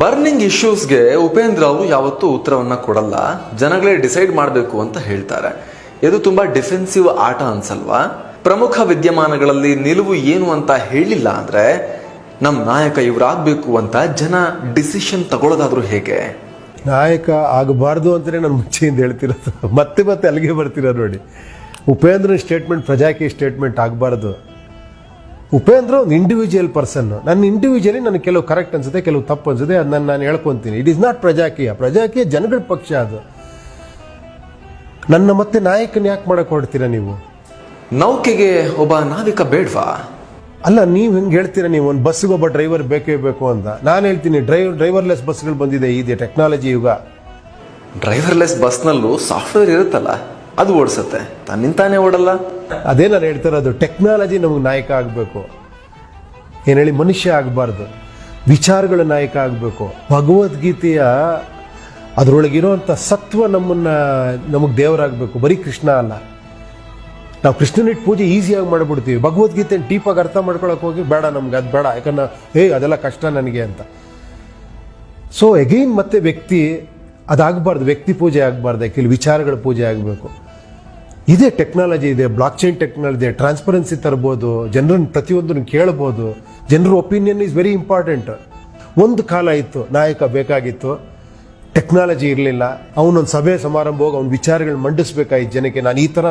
Burning ಇಶ್ಯೂಸ್ಗೆ Upendra ಅವರು ಯಾವತ್ತೂ ಉತ್ತರವನ್ನ ಕೊಡಲ್ಲ, ಜನಗಳೇ ಡಿಸೈಡ್ ಮಾಡಬೇಕು ಅಂತ ಹೇಳ್ತಾರೆ. ಇದು ತುಂಬಾ ಡಿಫೆನ್ಸಿವ್ ಆಟ ಅನ್ಸಲ್ವಾ? ಪ್ರಮುಖ ವಿದ್ಯಮಾನಗಳಲ್ಲಿ ನಿಲುವು ಏನು ಅಂತ ಹೇಳಿಲ್ಲ ಅಂದ್ರೆ ನಮ್ಮ ನಾಯಕ ಇವರಾಗಬೇಕು ಅಂತ ಜನ ಡಿಸಿಷನ್ ತಗೊಳ್ಳೋದಾದ್ರೂ ಹೇಗೆ? ನಾಯಕ ಆಗಬಾರ್ದು ಅಂತಲೇ ನಾನು ಮುಂಚೆಯಿಂದ ಹೇಳ್ತಿರೋದು, ಮತ್ತೆ ಮತ್ತೆ ಅಲ್ಲಿಗೆ ಬರ್ತಿರೋ ನೋಡಿ. ಉಪೇಂದ್ರ ಸ್ಟೇಟ್ಮೆಂಟ್ ಪ್ರಜಾಕೀಯ ಸ್ಟೇಟ್ಮೆಂಟ್ ಆಗಬಾರ್ದು. ಉಪೇಂದ್ರ ಒಂದು ಇಂಡಿವಿಜುವಲ್ ಪರ್ಸನ್. ನನ್ನ ಇಂಡಿವಿಜುವಲಿ ನನಗೆ ಕೆಲವು ಕರೆಕ್ಟ್ ಅನ್ಸುತ್ತೆ, ಕೆಲವು ತಪ್ಪು ಅನ್ಸುತ್ತೆ, ಅದನ್ನ ನಾನು ಹೇಳ್ಕೊತೀನಿ. It is not Prajaakeeya. Prajaakeeya ಜನಗಳ ಪಕ್ಷ ಅದು. ನನ್ನ ಮತ್ತೆ ನಾಯಕನ ಯಾಕೆ ಮಾಡಕ್ಕೆ ಹೊರಡ್ತೀರಾ ನೀವು? ನೌಕೆಗೆ ಒಬ್ಬ ನಾವಿಕ ಬೇಡ್ವಾ? ಅಲ್ಲ, ನೀವು ಹೆಂಗೆ ಹೇಳ್ತೀರಾ? ನೀವು ಒಂದು ಬಸ್ಸಿಗೆ ಒಬ್ಬ ಡ್ರೈವರ್ ಬೇಕೇ ಬೇಕು ಅಂತ. ನಾನು ಹೇಳ್ತೀನಿ ಡ್ರೈವರ್ಲೆಸ್ ಬಸ್ಗಳು ಬಂದಿದೆ, ಇದೆ ಟೆಕ್ನಾಲಜಿ ಯುಗ. ಡ್ರೈವರ್ಲೆಸ್ ಬಸ್ನಲ್ಲೂ ಸಾಫ್ಟ್ವೇರ್ ಇರುತ್ತಲ್ಲ, ಅದು ಓಡಿಸುತ್ತೆ, ತನ್ನಿಂತಾನೇ ಓಡಲ್ಲ. ಅದೇ ನಾನು ಹೇಳ್ತಿರೋದು, ಟೆಕ್ನಾಲಜಿ ನಮಗೆ ನಾಯಕ ಆಗಬೇಕು. ಏನು ಹೇಳಿ, ಮನುಷ್ಯ ಆಗಬಾರ್ದು, ವಿಚಾರಗಳ ನಾಯಕ ಆಗಬೇಕು. ಭಗವದ್ಗೀತೆಯ ಅದರೊಳಗಿರುವಂಥ ಸತ್ವ ನಮಗೆ ದೇವರಾಗಬೇಕು, ಬರೀ ಕೃಷ್ಣ ಅಲ್ಲ. ನಾವು ಕೃಷ್ಣನಿಟ್ಟು ಪೂಜೆ ಈಸಿಯಾಗಿ ಮಾಡಿಬಿಡ್ತೀವಿ. ಭಗವದ್ಗೀತೆ ಡೀಪಾಗಿ ಅರ್ಥ ಮಾಡ್ಕೊಳಕ್ಕೆ ಹೋಗಿ ಬೇಡ, ನಮ್ಗೆ ಅದು ಬೇಡ, ಯಾಕಂದ್ರೆ ಅದೆಲ್ಲ ಕಷ್ಟ ನನಗೆ ಅಂತ. ಸೊ ಎಗೈನ್ ಮತ್ತೆ ವ್ಯಕ್ತಿ ಅದಾಗಬಾರ್ದು, ವ್ಯಕ್ತಿ ಪೂಜೆ ಆಗಬಾರ್ದು. ಆ್ಯಕ್ಚುಲಿ ವಿಚಾರಗಳ ಪೂಜೆ ಆಗಬೇಕು. ಇದೇ ಟೆಕ್ನಾಲಜಿ ಇದೆ, ಬ್ಲಾಕ್ ಚೈನ್ ಟೆಕ್ನಾಲಜಿ ಇದೆ, ಟ್ರಾನ್ಸ್ಪರೆನ್ಸಿ ತರ್ಬೋದು, ಜನರನ್ನು ಪ್ರತಿಯೊಂದನ್ನು ಕೇಳ್ಬೋದು. ಜನರ ಒಪಿನಿಯನ್ ಈಸ್ ವೆರಿ ಇಂಪಾರ್ಟೆಂಟ್. ಒಂದು ಕಾಲ ಇತ್ತು, ನಾಯಕ ಬೇಕಾಗಿತ್ತು, ಟೆಕ್ನಾಲಜಿ ಇರಲಿಲ್ಲ. ಅವನೊಂದು ಸಭೆ ಸಮಾರಂಭ ಹೋಗಿ ಅವ್ನ ವಿಚಾರಗಳು ಮಂಡಿಸ್ಬೇಕಾಗಿತ್ತು ಜನಕ್ಕೆ. ನಾನು ಈ ಥರ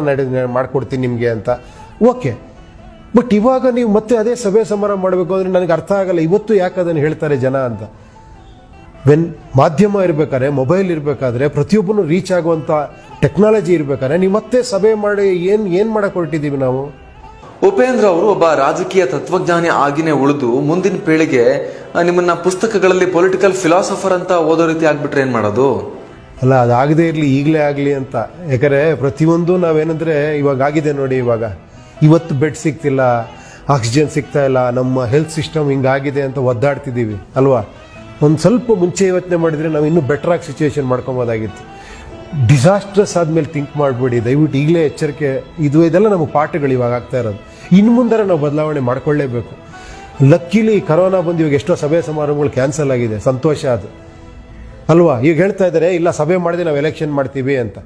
ಮಾಡ್ಕೊಡ್ತೀನಿ ನಿಮಗೆ ಅಂತ. ಓಕೆ, ಬಟ್ ಇವಾಗ ನೀವು ಮತ್ತೆ ಅದೇ ಸಭೆ ಸಮಾರಂಭ ಮಾಡಬೇಕು ಅಂದರೆ ನನಗೆ ಅರ್ಥ ಆಗಲ್ಲ, ಇವತ್ತು ಯಾಕೆ ಅದನ್ನು ಹೇಳ್ತಾರೆ ಜನ ಅಂತ. ಮಾಧ್ಯಮ ಇರಬೇಕಾದ್ರೆ, ಮೊಬೈಲ್ ಇರಬೇಕಾದ್ರೆ, ಪ್ರತಿಯೊಬ್ಬನು ರೀಚ್ ಆಗುವಂಥ ಟೆಕ್ನಾಲಜಿ ಇರಬೇಕಾದ್ರೆ ನೀವು ಮತ್ತೆ ಸಭೆ ಮಾಡಿ ಏನು ಮಾಡಕ್ಕೆ ಹೊರಟಿದ್ದೀವಿ ನಾವು? ಉಪೇಂದ್ರ ಅವರು ಒಬ್ಬ ರಾಜಕೀಯ ತತ್ವಜ್ಞಾನಿ ಆಗಿನೇ ಉಳಿದು ಮುಂದಿನ ಪೀಳಿಗೆ ನಿಮ್ಮನ್ನ ಪುಸ್ತಕಗಳಲ್ಲಿ ಪೊಲಿಟಿಕಲ್ ಫಿಲಾಸಫರ್ ಅಂತ ಓದೋ ರೀತಿ ಆಗ್ಬಿಟ್ರೆ ಏನ್ ಮಾಡೋದು? ಅಲ್ಲ, ಅದಾಗದೇ ಇರಲಿ, ಈಗಲೇ ಆಗಲಿ ಅಂತ. ಯಾಕಂದರೆ ಪ್ರತಿಯೊಂದು ನಾವೇನಂದ್ರೆ ಇವಾಗ ಆಗಿದೆ ನೋಡಿ. ಇವಾಗ ಇವತ್ತು ಬೆಡ್ ಸಿಗ್ತಿಲ್ಲ, ಆಕ್ಸಿಜನ್ ಸಿಗ್ತಾ ಇಲ್ಲ, ನಮ್ಮ ಹೆಲ್ತ್ ಸಿಸ್ಟಮ್ ಹಿಂಗಾಗಿದೆ ಅಂತ ಒದ್ದಾಡ್ತಿದ್ದೀವಿ ಅಲ್ವಾ? ಒಂದು ಸ್ವಲ್ಪ ಮುಂಚೆ ಯೋಚನೆ ಮಾಡಿದರೆ ನಾವು ಇನ್ನೂ ಬೆಟ್ರಾಗಿ ಸಿಚುವೇಶನ್ ಮಾಡ್ಕೊಬೋದಾಗಿತ್ತು. ಡಿಸಾಸ್ಟ್ರಸ್ ಆದಮೇಲೆ ಥಿಂಕ್ ಮಾಡಬೇಡಿ ದಯವಿಟ್ಟು. ಈಗಲೇ ಎಚ್ಚರಿಕೆ. ಇದೆಲ್ಲ ನಮಗೆ ಪಾಠಗಳು ಇವಾಗ ಆಗ್ತಾ ಇರೋದು. ಇನ್ನು ಮುಂದೆ ನಾವು ಬದಲಾವಣೆ ಮಾಡ್ಕೊಳ್ಳೇಬೇಕು. ಲಕ್ಕಿಲಿ ಕರೋನಾ ಬಂದು ಇವಾಗ ಎಷ್ಟೋ ಸಭೆ ಸಮಾರಂಭಗಳು ಕ್ಯಾನ್ಸಲ್ ಆಗಿದೆ, ಸಂತೋಷ ಅದು ಅಲ್ವಾ? ಈಗ ಹೇಳ್ತಾ ಇದ್ದಾರೆ ಇಲ್ಲ ಸಭೆ ಮಾಡಿದೆ ನಾವು ಎಲೆಕ್ಷನ್ ಮಾಡ್ತೀವಿ ಅಂತ.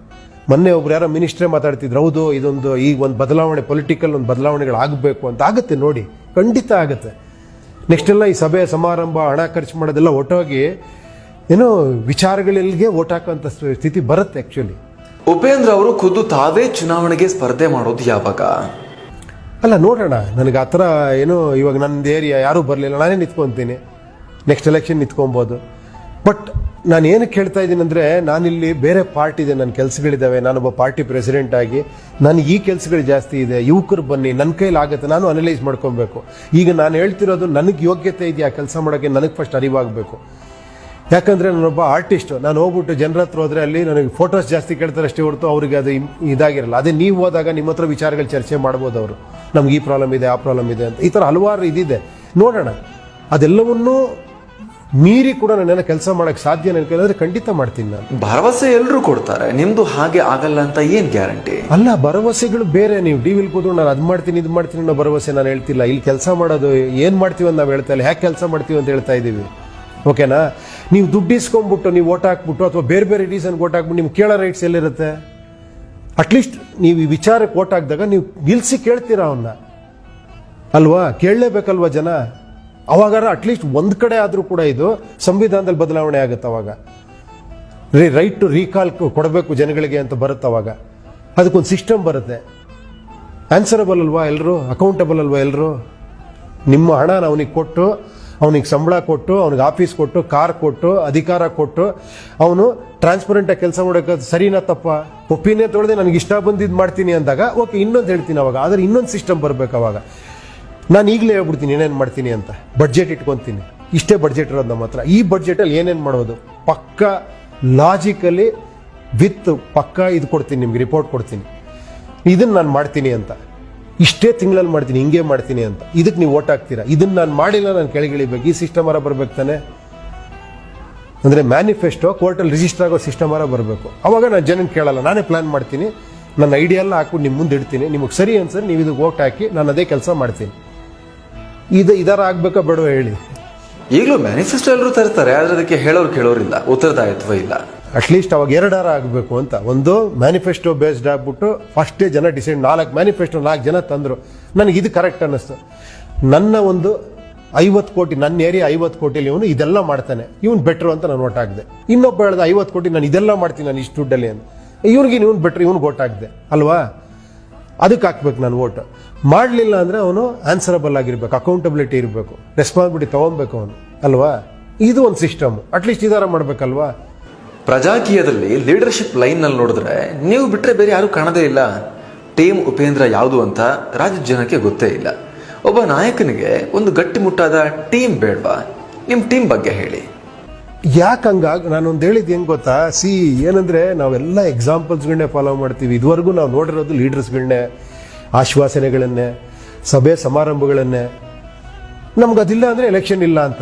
ಮೊನ್ನೆ ಒಬ್ರು ಯಾರೋ ಮಿನಿಸ್ಟ್ರೇ ಮಾತಾಡ್ತಿದ್ರು, ಹೌದು ಇದೊಂದು ಈಗ ಒಂದು ಬದಲಾವಣೆ, ಪೊಲಿಟಿಕಲ್ ಒಂದು ಬದಲಾವಣೆಗಳು ಆಗಬೇಕು ಅಂತ. ಆಗುತ್ತೆ ನೋಡಿ, ಖಂಡಿತ ಆಗುತ್ತೆ. ನೆಕ್ಸ್ಟ್ ಎಲ್ಲ ಈ ಸಭೆ ಸಮಾರಂಭ ಹಣ ಖರ್ಚು ಮಾಡೋದೆಲ್ಲ ಒಟ್ಟೋಗಿ ಏನೋ ವಿಚಾರಗಳಿಗೆ ಓಟ್ ಹಾಕುವಂಥ ಸ್ಥಿತಿ ಬರುತ್ತೆ ಆ್ಯಕ್ಚುಲಿ. ಉಪೇಂದ್ರ ಅವರು ಖುದ್ದು ತಾವೇ ಚುನಾವಣೆಗೆ ಸ್ಪರ್ಧೆ ಮಾಡೋದು ಯಾವಾಗ? ಅಲ್ಲ ನೋಡೋಣ, ನನಗೆ ಆ ಥರ ಏನೋ ಇವಾಗ ನನ್ನ ಏರಿಯಾ ಯಾರೂ ಬರಲಿಲ್ಲ, ನಾನೇ ನಿಂತ್ಕೊತೀನಿ, ನೆಕ್ಸ್ಟ್ ಎಲೆಕ್ಷನ್ ನಿಂತ್ಕೊಬೋದು. ಬಟ್ ನಾನು ಏನಕ್ಕೆ ಹೇಳ್ತಾ ಇದ್ದೀನಿ ಅಂದರೆ, ನಾನಿಲ್ಲಿ ಬೇರೆ ಪಾರ್ಟಿ ಇದೆ, ನನ್ನ ಕೆಲಸಗಳಿದ್ದಾವೆ, ನಾನೊಬ್ಬ ಪಾರ್ಟಿ ಪ್ರೆಸಿಡೆಂಟ್ ಆಗಿ ನನಗೆ ಈ ಕೆಲಸಗಳು ಜಾಸ್ತಿ ಇದೆ. ಯುವಕರು ಬನ್ನಿ, ನನ್ನ ಕೈಲಿ ಆಗುತ್ತೆ, ನಾನು ಅನಲೈಸ್ ಮಾಡ್ಕೊಬೇಕು. ಈಗ ನಾನು ಹೇಳ್ತಿರೋದು ನನಗೆ ಯೋಗ್ಯತೆ ಇದೆಯಾ ಕೆಲಸ ಮಾಡೋಕ್ಕೆ, ನನಗೆ ಫಸ್ಟ್ ಅರಿವಾಗಬೇಕು. ಯಾಕಂದರೆ ನಾನೊಬ್ಬ ಆರ್ಟಿಸ್ಟು, ನಾನು ಹೋಗ್ಬಿಟ್ಟು ಜನರ ಹತ್ರ ಹೋದರೆ ಅಲ್ಲಿ ನನಗೆ ಫೋಟೋಸ್ ಜಾಸ್ತಿ ಕೇಳ್ತಾರೆ ಅಷ್ಟೇ ಹೊರತು ಅವ್ರಿಗೆ ಅದು ಇದಾಗಿರಲ್ಲ. ಅದೇ ನೀವು ಹೋದಾಗ ನಿಮ್ಮ ಹತ್ರ ವಿಚಾರಗಳು ಚರ್ಚೆ ಮಾಡ್ಬೋದು. ಅವರು ನಮ್ಗೆ ಈ ಪ್ರಾಬ್ಲಮ್ ಇದೆ, ಆ ಪ್ರಾಬ್ಲಮ್ ಇದೆ ಅಂತ, ಈ ಥರ ಹಲವಾರು ಇದಿದೆ. ನೋಡೋಣ, ಅದೆಲ್ಲವನ್ನೂ ಮೀರಿ ಕೂಡ ನಾನೇನೋ ಕೆಲಸ ಮಾಡೋಕ್ಕೆ ಸಾಧ್ಯ ನನ್ನ ಕೇಳಿದ್ರೆ ಖಂಡಿತ ಮಾಡ್ತೀನಿ ನಾನು. ಭರವಸೆ ಎಲ್ಲರೂ ಕೊಡ್ತಾರೆ, ನಿಮ್ದು ಹಾಗೆ ಆಗಲ್ಲ ಅಂತ ಏನು ಗ್ಯಾರಂಟಿ? ಅಲ್ಲ, ಭರವಸೆಗಳು ಬೇರೆ. ನೀವು ಟಿವಿಲಿ ಕೂತ್ಕೊಂಡು ನಾನು ಅದು ಮಾಡ್ತೀನಿ ಇದು ಮಾಡ್ತೀನಿ ಅನ್ನೋ ಭರವಸೆ ನಾನು ಹೇಳ್ತಿಲ್ಲ. ಇಲ್ಲಿ ಕೆಲಸ ಮಾಡೋದು ಏನು ಮಾಡ್ತೀವಿ ಅಂತ ನಾವು ಹೇಳ್ತಾ ಇಲ್ಲ, ಹ್ಯಾಕೆ ಕೆಲಸ ಮಾಡ್ತೀವಿ ಅಂತ ಹೇಳ್ತಾ ಇದ್ದೀವಿ. ಓಕೆನಾ? ನೀವು ದುಡ್ಡು ಇಸ್ಕೊಂಡ್ಬಿಟ್ಟು ನೀವು ಓಟ್ ಹಾಕ್ಬಿಟ್ಟು ಅಥವಾ ಬೇರೆ ಬೇರೆ ರೀಸನ್ಗೆ ಓಟ್ ಹಾಕ್ಬಿಟ್ಟು ನಿಮ್ಗೆ ಕೇಳೋ ರೈಟ್ಸ್ ಎಲ್ಲಿರುತ್ತೆ? ಅಟ್ಲೀಸ್ಟ್ ನೀವು ಈ ವಿಚಾರಕ್ಕೆ ಓಟ್ ಹಾಕಿದಾಗ ನೀವು ನಿಲ್ಸಿ ಕೇಳ್ತೀರಾ ಅವನ್ನ ಅಲ್ವಾ? ಕೇಳಲೇಬೇಕಲ್ವಾ ಜನ? ಅವಾಗಾರ ಅಟ್ಲೀಸ್ಟ್ ಒಂದು ಕಡೆ ಆದರೂ ಕೂಡ ಇದು ಸಂವಿಧಾನದಲ್ಲಿ ಬದಲಾವಣೆ ಆಗುತ್ತೆ. ಅವಾಗ ರೈಟ್ ಟು ರೀಕಾಲ್ ಕೊಡಬೇಕು ಜನಗಳಿಗೆ ಅಂತ ಬರುತ್ತೆ. ಅವಾಗ ಅದಕ್ಕೊಂದು ಸಿಸ್ಟಮ್ ಬರುತ್ತೆ. ಆನ್ಸರಬಲ್ ಅಲ್ವಾ ಎಲ್ಲರೂ? ಅಕೌಂಟಬಲ್ ಅಲ್ವಾ ಎಲ್ಲರೂ? ನಿಮ್ಮ ಹಣನ ಅವನಿಗೆ ಕೊಟ್ಟು, ಅವನಿಗೆ ಸಂಬಳ ಕೊಟ್ಟು, ಅವನಿಗೆ ಆಫೀಸ್ ಕೊಟ್ಟು, ಕಾರ್ ಕೊಟ್ಟು, ಅಧಿಕಾರ ಕೊಟ್ಟು, ಅವನು ಟ್ರಾನ್ಸ್ಪರೆಂಟಾಗಿ ಕೆಲಸ ಮಾಡೋಕೆ ಸರಿನಾ ತಪ್ಪ? ಒಪಿನಿಯನ್ ತೊಳೆದೆ ನನಗೆ ಇಷ್ಟ ಬಂದಿದ್ದು ಮಾಡ್ತೀನಿ ಅಂದಾಗ ಓಕೆ, ಇನ್ನೊಂದು ಹೇಳ್ತೀನಿ ಅವಾಗ. ಆದರೆ ಇನ್ನೊಂದು ಸಿಸ್ಟಮ್ ಬರಬೇಕು. ಅವಾಗ ನಾನು ಈಗಲೇ ಹೇಳ್ಬಿಡ್ತೀನಿ ಏನೇನು ಮಾಡ್ತೀನಿ ಅಂತ. ಬಡ್ಜೆಟ್ ಇಟ್ಕೊತೀನಿ, ಇಷ್ಟೇ ಬಡ್ಜೆಟ್ ಇರೋದು ನಮ್ಮ ಹತ್ರ. ಈ ಬಡ್ಜೆಟಲ್ಲಿ ಏನೇನು ಮಾಡೋದು ಪಕ್ಕ ಲಾಜಿಕಲಿ ವಿತ್ ಪಕ್ಕ ಇದು ಕೊಡ್ತೀನಿ ನಿಮ್ಗೆ, ರಿಪೋರ್ಟ್ ಕೊಡ್ತೀನಿ, ಇದನ್ನು ನಾನು ಮಾಡ್ತೀನಿ ಅಂತ. ಇಷ್ಟೇ ತಿಂಗಳಲ್ಲಿ ಮಾಡ್ತೀನಿ, ಹಿಂಗೆ ಮಾಡ್ತೀನಿ ಅಂತ. ಇದಕ್ಕೆ ನೀವು ಓಟ್ ಹಾಕ್ತೀರಾ. ಇದನ್ನು ನಾನು ಮಾಡಿಲ್ಲ, ನಾನು ಕೆಳಗಿಳಿಬೇಕು. ಈ ಸಿಸ್ಟಮ್ ಅರ ಬರ್ಬೇಕು ತಾನೆ. ಅಂದರೆ ಮ್ಯಾನಿಫೆಸ್ಟೋ ಕೋರ್ಟಲ್ಲಿ ರಿಜಿಸ್ಟರ್ ಆಗೋ ಸಿಸ್ಟಮ್ ಅರ ಬರಬೇಕು. ಅವಾಗ ನಾನು ಜನನ ಕೇಳಲ್ಲ, ನಾನೇ ಪ್ಲ್ಯಾನ್ ಮಾಡ್ತೀನಿ, ನನ್ನ ಐಡಿಯಾ ಎಲ್ಲ ಹಾಕ್ಬಿಟ್ಟು ನಿಮ್ಮ ಮುಂದೆ ಇಡ್ತೀನಿ. ನಿಮಗೆ ಸರಿ ಅನ್ಸರಿ ನೀವು ಇದಕ್ಕೆ ಓಟ್ ಹಾಕಿ, ನಾನು ಅದೇ ಕೆಲಸ ಮಾಡ್ತೀನಿ. ಇದರ ಆಗಬೇಕಾ ಬೇಡವಾ ಹೇಳಿ? ಈಗಲೂ ಮ್ಯಾನಿಫೆಸ್ಟೋ ಎಲ್ಲರೂ ತರ್ತಾರೆ, ಆದ್ರೆ ಅದಕ್ಕೆ ಹೇಳೋರು ಕೇಳೋರಿಲ್ಲ, ಉತ್ತರದಾಯಿತ್ವ ಇಲ್ಲ. ಅಟ್ಲೀಸ್ಟ್ ಅವಾಗ ಎರಡಾರ ಆಗಬೇಕು ಅಂತ. ಒಂದು ಮ್ಯಾನಿಫೆಸ್ಟೋ ಬೇಸ್ಡ್ ಆಗ್ಬಿಟ್ಟು ಫಸ್ಟೇ ಜನ ಡಿಸೈಡ್ 4 ಮ್ಯಾನಿಫೆಸ್ಟೋ 4 ಜನ ತಂದರು, ನನಗೆ ಇದು ಕರೆಕ್ಟ್ ಅನ್ನಿಸ್ತು. ನನ್ನ ಒಂದು 50 ಕೋಟಿ, ನನ್ನ ಏರಿಯಾ 50 ಕೋಟಿಲಿ ಇವನು ಇದೆಲ್ಲ ಮಾಡ್ತಾನೆ, ಇವನು ಬೆಟ್ರು ಅಂತ ನಾನು ಓಟ್ ಹಾಕಿದೆ. ಇನ್ನೊಬ್ಬ ಹೇಳ್ದ 50 ಕೋಟಿ ನಾನು ಇದೆಲ್ಲ ಮಾಡ್ತೀನಿ ನಾನು ಇಷ್ಟು ದುಡ್ಡಲ್ಲಿ ಅಂತ, ಇವ್ನಿಗೆ ಇವನು ಬೆಟ್ರು, ಇವನು ಓಟ್ ಹಾಕಿದೆ ಅಲ್ವಾ? ಅದಕ್ಕೆ ಹಾಕ್ಬೇಕು ನಾನು ಓಟ್. ಮಾಡಲಿಲ್ಲ ಅಂದರೆ ಅವನು ಆನ್ಸರಬಲ್ ಆಗಿರ್ಬೇಕು, ಅಕೌಂಟಬಿಲಿಟಿ ಇರಬೇಕು, ರೆಸ್ಪಾನ್ಸಿಬಿಲಿಟಿ ತೊಗೊಬೇಕು ಅವನು ಅಲ್ವಾ? ಇದು ಒಂದು ಸಿಸ್ಟಮ್, ಅಟ್ಲೀಸ್ಟ್ ಇದಾರ ಮಾಡ್ಬೇಕಲ್ವಾ? ಪ್ರಜಾಕೀಯದಲ್ಲಿ ಲೀಡರ್ಶಿಪ್ ಲೈನ್ನಲ್ಲಿ ನೋಡಿದ್ರೆ ನೀವು ಬಿಟ್ಟರೆ ಬೇರೆ ಯಾರೂ ಕಾಣದೇ ಇಲ್ಲ. ಟೀಮ್ ಉಪೇಂದ್ರ ಯಾವುದು ಅಂತ ರಾಜ್ಯದ ಜನಕ್ಕೆ ಗೊತ್ತೇ ಇಲ್ಲ. ಒಬ್ಬ ನಾಯಕನಿಗೆ ಒಂದು ಗಟ್ಟಿಮುಟ್ಟಾದ ಟೀಮ್ ಬೇಡವಾ? ನಿಮ್ಮ ಟೀಮ್ ಬಗ್ಗೆ ಹೇಳಿ. ಯಾಕೆ ಹಂಗಾಗಿ ನಾನೊಂದು ಹೇಳಿದ್ದು ಹೆಂಗೆ ಗೊತ್ತಾ? ಏನಂದರೆ ನಾವೆಲ್ಲ ಎಕ್ಸಾಂಪಲ್ಸ್ಗಳನ್ನೇ ಫಾಲೋ ಮಾಡ್ತೀವಿ. ಇದುವರೆಗೂ ನಾವು ನೋಡಿರೋದು ಲೀಡರ್ಸ್ಗಳನ್ನೇ, ಆಶ್ವಾಸನೆಗಳನ್ನೇ, ಸಭೆ ಸಮಾರಂಭಗಳನ್ನೇ. ನಮ್ಗೆ ಅದಿಲ್ಲ ಅಂದರೆ ಎಲೆಕ್ಷನ್ ಇಲ್ಲ ಅಂತ,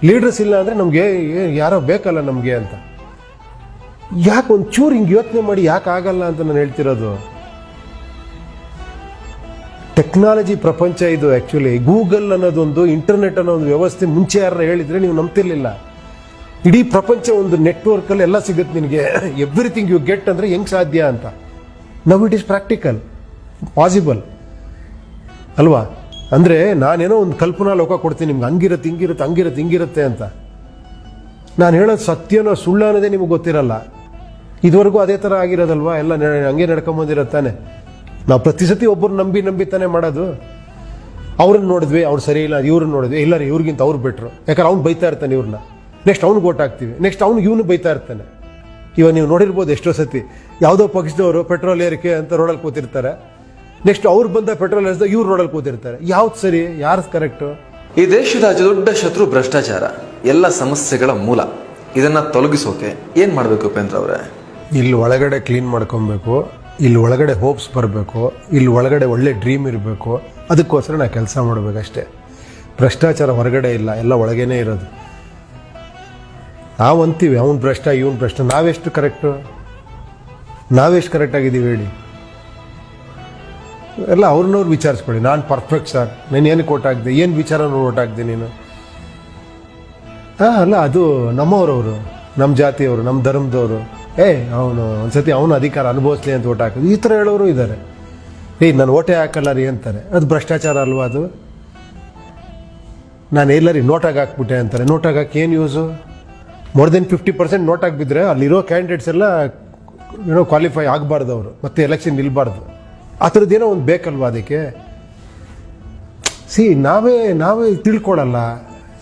ಲೀಡರ್ಸ್ ಇಲ್ಲ ಅಂದರೆ ನಮಗೆ ಯಾರೋ ಬೇಕಲ್ಲ ನಮಗೆ ಅಂತ. ಯಾಕೆ ಒಂಚೂರು ಹಿಂಗೆ ಯೋಚನೆ ಮಾಡಿ ಯಾಕೆ ಆಗಲ್ಲ ಅಂತ ನಾನು ಹೇಳ್ತಿರೋದು. ಟೆಕ್ನಾಲಜಿ ಪ್ರಪಂಚ ಇದು. ಆ್ಯಕ್ಚುಲಿ ಗೂಗಲ್ ಅನ್ನೋದೊಂದು, ಇಂಟರ್ನೆಟ್ ಅನ್ನೋ ಒಂದು ವ್ಯವಸ್ಥೆ ಮುಂಚೆ ಯಾರು ಹೇಳಿದರೆ ನೀವು ನಂಬ್ತಿರ್ಲಿಲ್ಲ. ಇಡೀ ಪ್ರಪಂಚ ಒಂದು ನೆಟ್ವರ್ಕಲ್ಲಿ ಎಲ್ಲ ಸಿಗುತ್ತೆ ನಿನಗೆ, ಎವ್ರಿಥಿಂಗ್ ಯು ಗೆಟ್ ಅಂದರೆ ಹೆಂಗೆ ಸಾಧ್ಯ ಅಂತ. ನವ್ ಇಟ್ ಈಸ್ ಪ್ರಾಕ್ಟಿಕಲ್, ಪಾಸಿಬಲ್ ಅಲ್ವಾ? ಅಂದರೆ ನಾನೇನೋ ಒಂದು ಕಲ್ಪನಾ ಲೋಕ ಕೊಡ್ತೀನಿ ನಿಮ್ಗೆ, ಹಂಗಿರುತ್ತೆ ಹಿಂಗಿರುತ್ತೆ ಹಂಗಿರುತ್ತೆ ಹಿಂಗಿರುತ್ತೆ ಅಂತ. ನಾನು ಹೇಳೋದು ಸತ್ಯನೋ ಸುಳ್ಳು ಅನ್ನೋದೇ ನಿಮಗೆ ಗೊತ್ತಿರಲ್ಲ. ಇದುವರೆಗೂ ಅದೇ ಥರ ಆಗಿರೋದಲ್ವಾ? ಎಲ್ಲ ಹಂಗೆ ನಡ್ಕೊಂಬಂದಿರತ್ತಾನೆ. ನಾವು ಪ್ರತಿ ಸತಿ ಒಬ್ಬರು ನಂಬಿ ತಾನೇ ಮಾಡೋದು. ಅವ್ರನ್ನ ನೋಡಿದ್ವಿ, ಅವ್ರು ಸರಿ ಇಲ್ಲ, ಇವ್ರನ್ನ ನೋಡಿದ್ವಿ, ಇಲ್ಲ ರೀ ಇವ್ರಿಗಿಂತ ಅವ್ರು ಬೆಟ್ರು, ಯಾಕಂದ್ರೆ ಅವ್ನು ಬೈತಾ ಇರ್ತಾನೆ ಇವ್ರನ್ನ. ನೆಕ್ಸ್ಟ್ ಅವ್ನಿಗೆ ಓಟ್ ಹಾಕ್ತೀವಿ, ನೆಕ್ಸ್ಟ್ ಅವ್ನಿಗೆ ಇವನು ಬೈತಾ ಇರ್ತಾನೆ. ಇವಾಗ ನೀವು ನೋಡಿರ್ಬೋದು ಎಷ್ಟೋ ಸತಿ ಯಾವುದೋ ಪಕ್ಷದವರು ಪೆಟ್ರೋಲ್ ಏರಿಕೆ ಅಂತ ರೋಡಲ್ಲಿ ಕೂತಿರ್ತಾರೆ, ನೆಕ್ಸ್ಟ್ ಅವ್ರು ಬಂದ ಪೆಟ್ರೋಲ್ ಏರಿಸಿದ ಇವ್ರು ರೋಡಲ್ಲಿ ಕೂತಿರ್ತಾರೆ. ಯಾವ್ದು ಸರಿ, ಯಾರು ಕರೆಕ್ಟು? ಈ ದೇಶದ ಅತಿ ದೊಡ್ಡ ಶತ್ರು ಭ್ರಷ್ಟಾಚಾರ, ಎಲ್ಲ ಸಮಸ್ಯೆಗಳ ಮೂಲ. ಇದನ್ನ ತೊಲಗಿಸೋಕೆ ಏನ್ ಮಾಡ್ಬೇಕು ಉಪೇಂದ್ರ ಅವರೇ? ಇಲ್ಲಿ ಒಳಗಡೆ ಕ್ಲೀನ್ ಮಾಡ್ಕೊಬೇಕು, ಇಲ್ಲಿ ಒಳಗಡೆ ಹೋಪ್ಸ್ ಬರಬೇಕು, ಇಲ್ಲಿ ಒಳಗಡೆ ಒಳ್ಳೆ ಡ್ರೀಮ್ ಇರಬೇಕು. ಅದಕ್ಕೋಸ್ಕರ ನಾವು ಕೆಲಸ ಮಾಡಬೇಕಷ್ಟೇ. ಭ್ರಷ್ಟಾಚಾರ ಹೊರಗಡೆ ಇಲ್ಲ, ಎಲ್ಲ ಒಳಗೇನೆ ಇರೋದು. ನಾವು ಅಂತೀವಿ ಅವ್ನು ಭ್ರಷ್ಟ ಇವನು ಭ್ರಷ್ಟ, ನಾವೆಷ್ಟು ಕರೆಕ್ಟಾಗಿದ್ದೀವಿ ಹೇಳಿ? ಎಲ್ಲ ಅವ್ರನ್ನವ್ರು ವಿಚಾರಿಸ್ಕೊಳ್ಳಿ. ನಾನು ಪರ್ಫೆಕ್ಟ್ ಸರ್, ನಾನು ಏನಕ್ಕೆ ಓಟ್ ಹಾಕಿದೆ, ಏನು ವಿಚಾರ ಓಟ್ ಹಾಕಿದೆ ನೀನು? ಅಲ್ಲ, ಅದು ನಮ್ಮವ್ರವರು, ನಮ್ಮ ಜಾತಿಯವರು, ನಮ್ಮ ಧರ್ಮದವರು. ಅವನು ಒಂದ್ಸತಿ ಅವನು ಅಧಿಕಾರ ಅನುಭವಿಸ್ಲಿ ಅಂತ ಓಟ್ ಹಾಕಿದ್ರು, ಈ ಥರ ಹೇಳೋರು ಇದ್ದಾರೆ. ನಾನು ಓಟೇ ಹಾಕಲ್ಲ ರೀ ಅಂತಾರೆ. ಅದು ಭ್ರಷ್ಟಾಚಾರ ಅಲ್ವಾ ಅದು? ನಾನು ಇಲ್ಲ ರೀ ನೋಟಾಗಿ ಹಾಕ್ಬಿಟ್ಟೆ ಅಂತಾರೆ. ನೋಟಾಗಿ ಹಾಕಿ ಏನು ಯೂಸು? ಮೋರ್ ದೆನ್ 50% ನೋಟಾಗಿ ಬಿದ್ದರೆ ಅಲ್ಲಿರೋ ಕ್ಯಾಂಡಿಡೇಟ್ಸ್ ಎಲ್ಲ ಕ್ವಾಲಿಫೈ ಆಗಬಾರ್ದು, ಅವರು ಮತ್ತೆ ಎಲೆಕ್ಷನ್ ನಿಲ್ಬಾರ್ದು. ಆ ಥರದ್ದೇನೋ ಒಂದು ಬೇಕಲ್ವಾ ಅದಕ್ಕೆ? ನಾವೇ ತಿಳ್ಕೊಳ್ಳಲ್ಲ.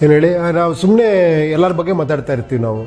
ಏನು ಹೇಳಿ, ನಾವು ಸುಮ್ಮನೆ ಎಲ್ಲರ ಬಗ್ಗೆ ಮಾತಾಡ್ತಾ ಇರ್ತೀವಿ ನಾವು.